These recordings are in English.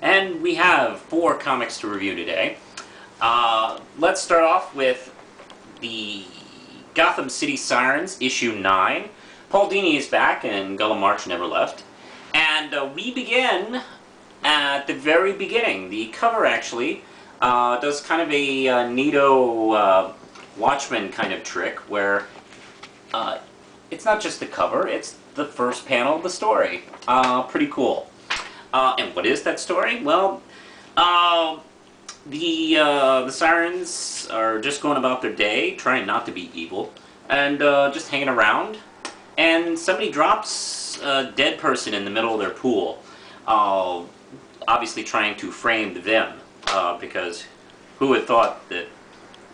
And we have 4 comics to review today. Let's start off with the Gotham City Sirens, issue 9. Paul Dini is back, and Gullah March never left. And we begin at the very beginning. The cover actually does kind of a neato Watchmen kind of trick, where it's not just the cover, it's the first panel of the story. Pretty cool. And what is that story? Well, the Sirens are just going about their day, trying not to be evil, and just hanging around. And somebody drops a dead person in the middle of their pool, obviously trying to frame them, because who would thought that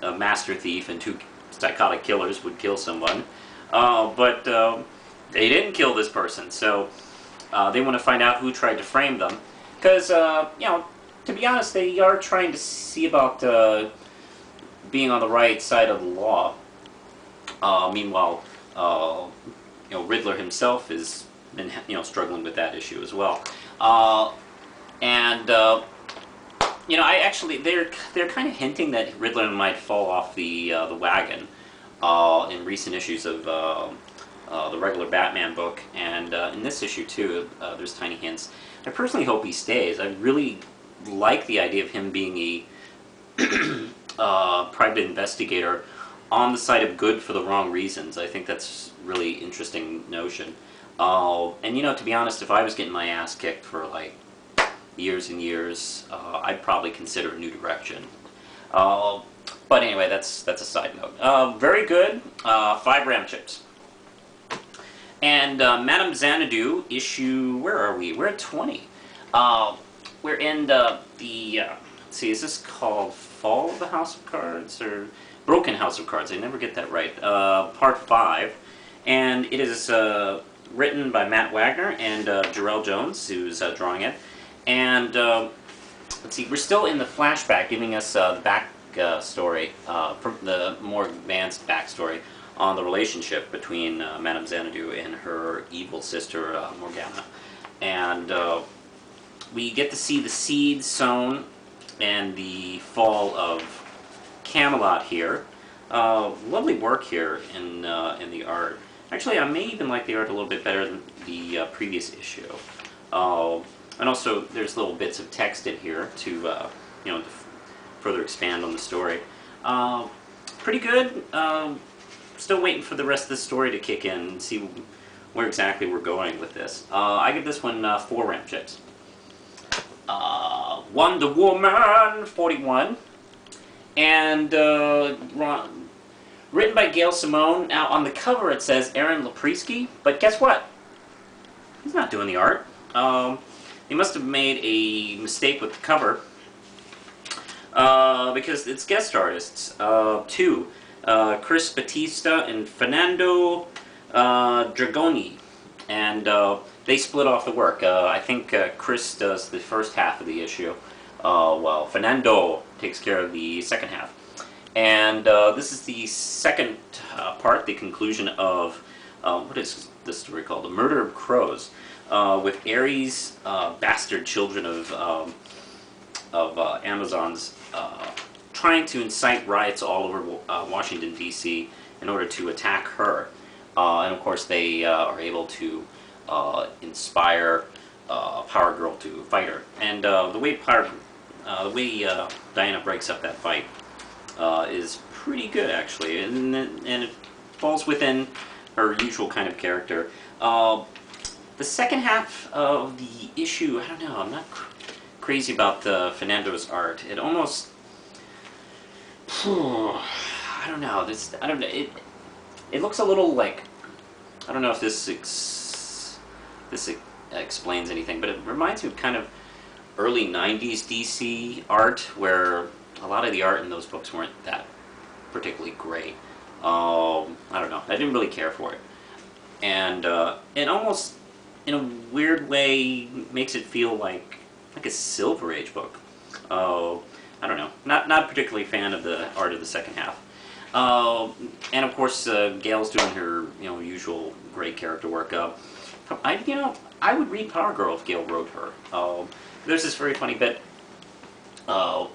a master thief and 2 psychotic killers would kill someone? But they didn't kill this person, so they want to find out who tried to frame them. Because, you know, to be honest, they are trying to see about being on the right side of the law. Meanwhile, you know, Riddler himself has been, you know, struggling with that issue as well. You know, they're kind of hinting that Riddler might fall off the wagon in recent issues of the regular Batman book, and in this issue too, there's tiny hints. I personally hope he stays. I really like the idea of him being a private investigator on the side of good for the wrong reasons. I think that's a really interesting notion. And you know, to be honest, if I was getting my ass kicked for like years and years, I'd probably consider a new direction. But anyway, that's a side note. Very good. 5 RAM chips. And Madame Xanadu issue, where are we? We're at 20. We're in let's see, is this called Fall of the House of Cards or Broken House of Cards? I never get that right. Part 5, and it is written by Matt Wagner and Jarrell Jones, who's drawing it. And let's see, we're still in the flashback, giving us the back story, the more advanced backstory on the relationship between Madame Xanadu and her evil sister Morgana. And we get to see the seeds sown and the fall of Camelot here. Lovely work here in the art. Actually, I may even like the art a little bit better than the previous issue. And also, there's little bits of text in here to, you know, to further expand on the story. Pretty good. Still waiting for the rest of the story to kick in and see where exactly we're going with this. I give this one 4 RAM chips. Wonder Woman 41, and written by Gail Simone. Now on the cover it says Aaron Lopresti, but guess what? He's not doing the art. He must have made a mistake with the cover, because it's guest artists. 2. Chris Batista and Fernando Dragoni, and they split off the work. I think Chris does the first half of the issue, while Fernando takes care of the second half. And this is the second part, the conclusion of, what is this story called? The Murder of Crows, with Ares, bastard children of Amazons, trying to incite riots all over Washington, D.C. in order to attack her. And of course they are able to inspire Power Girl to fight her. And the way Diana breaks up that fight is pretty good, actually, and it falls within her usual kind of character. The second half of the issue, I don't know, I'm not crazy about Fernando's art. It almost, I don't know. It looks a little like, I don't know if this explains anything, but it reminds me of kind of early 90s DC art, where a lot of the art in those books weren't that particularly great. I don't know. I didn't really care for it. And almost, in a weird way, makes it feel like a Silver Age book. I don't know. Not particularly a fan of the art of the second half. And of course, Gail's doing her usual great character work. I would read Power Girl if Gail wrote her. there's this very funny bit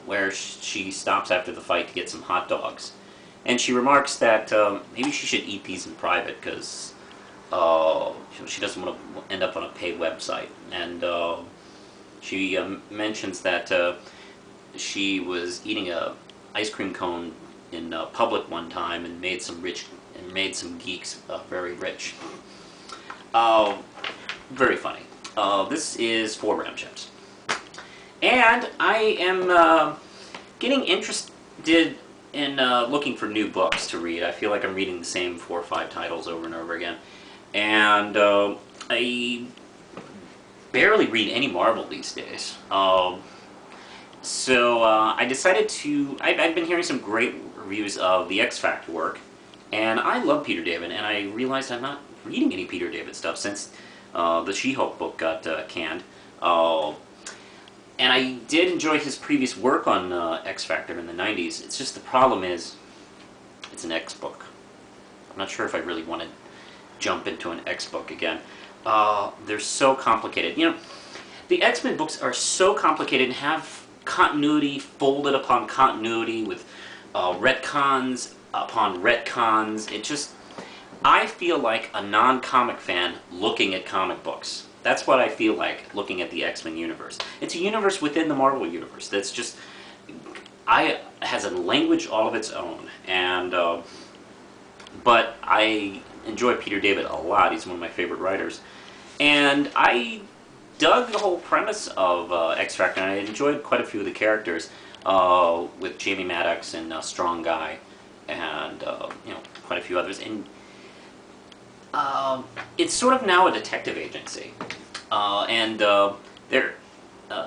where she stops after the fight to get some hot dogs, and she remarks that maybe she should eat these in private because she doesn't want to end up on a paid website. And she mentions that she was eating a ice cream cone in public one time and made some geeks very rich. Very funny. This is 4 round chips. And I am getting interested in looking for new books to read. I feel like I'm reading the same 4 or 5 titles over and over again. And I barely read any Marvel these days. So I decided to... I've been hearing some great reviews of the X Factor work, and I love Peter David, and I realized I'm not reading any Peter David stuff since the She-Hulk book got canned. And I did enjoy his previous work on X Factor in the 90s. It's just the problem is, it's an X book. I'm not sure if I really want to jump into an X book again. They're so complicated. You know, the X-Men books are so complicated and have continuity folded upon continuity with retcons upon retcons. It just... I feel like a non-comic fan looking at comic books. That's what I feel like looking at the X-Men universe. It's a universe within the Marvel universe that's just... has a language all of its own. And, but I enjoy Peter David a lot. He's one of my favorite writers. And I dug the whole premise of X Factor, and I enjoyed quite a few of the characters with Jamie Maddox and Strong Guy, and you know, quite a few others. And it's sort of now a detective agency, and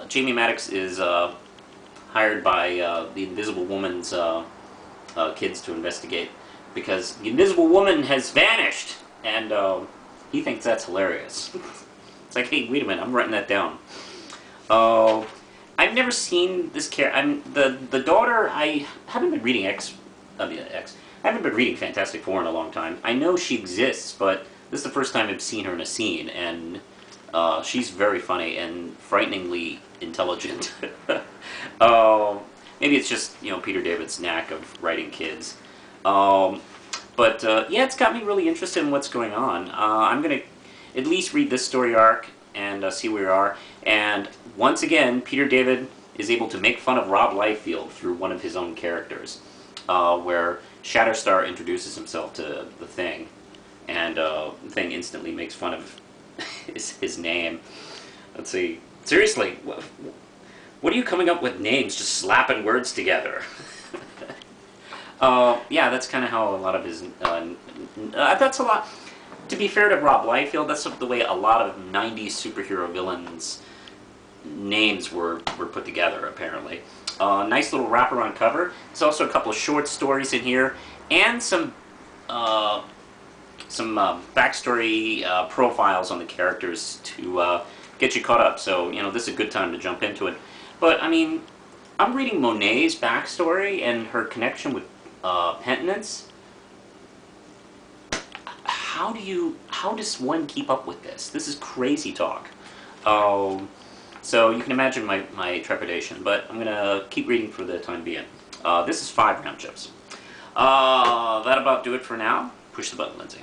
Jamie Maddox is hired by the Invisible Woman's kids to investigate because the Invisible Woman has vanished, and he thinks that's hilarious. It's like, hey, wait a minute, I'm writing that down. I've never seen this character. The daughter. I haven't been reading I haven't been reading Fantastic Four in a long time. I know she exists, but this is the first time I've seen her in a scene, and she's very funny and frighteningly intelligent. Maybe it's just, you know, Peter David's knack of writing kids. But yeah, it's got me really interested in what's going on. I'm gonna at least read this story arc and see where we are. And once again, Peter David is able to make fun of Rob Liefeld through one of his own characters, where Shatterstar introduces himself to the Thing, and the Thing instantly makes fun of his name. Let's see. Seriously, what are you coming up with names, just slapping words together? Yeah, that's kind of how a lot of his... that's a lot... To be fair to Rob Liefeld, that's the way a lot of 90s superhero villains' names were put together, apparently. Nice little wraparound cover. There's also a couple of short stories in here, and some backstory profiles on the characters to get you caught up. So, you know, this is a good time to jump into it. But, I mean, I'm reading Monet's backstory and her connection with Penitence. How does one keep up with this? This is crazy talk. So you can imagine my trepidation, but I'm gonna keep reading for the time being. This is 5 round chips. That about do it for now. Push the button, Lindsay.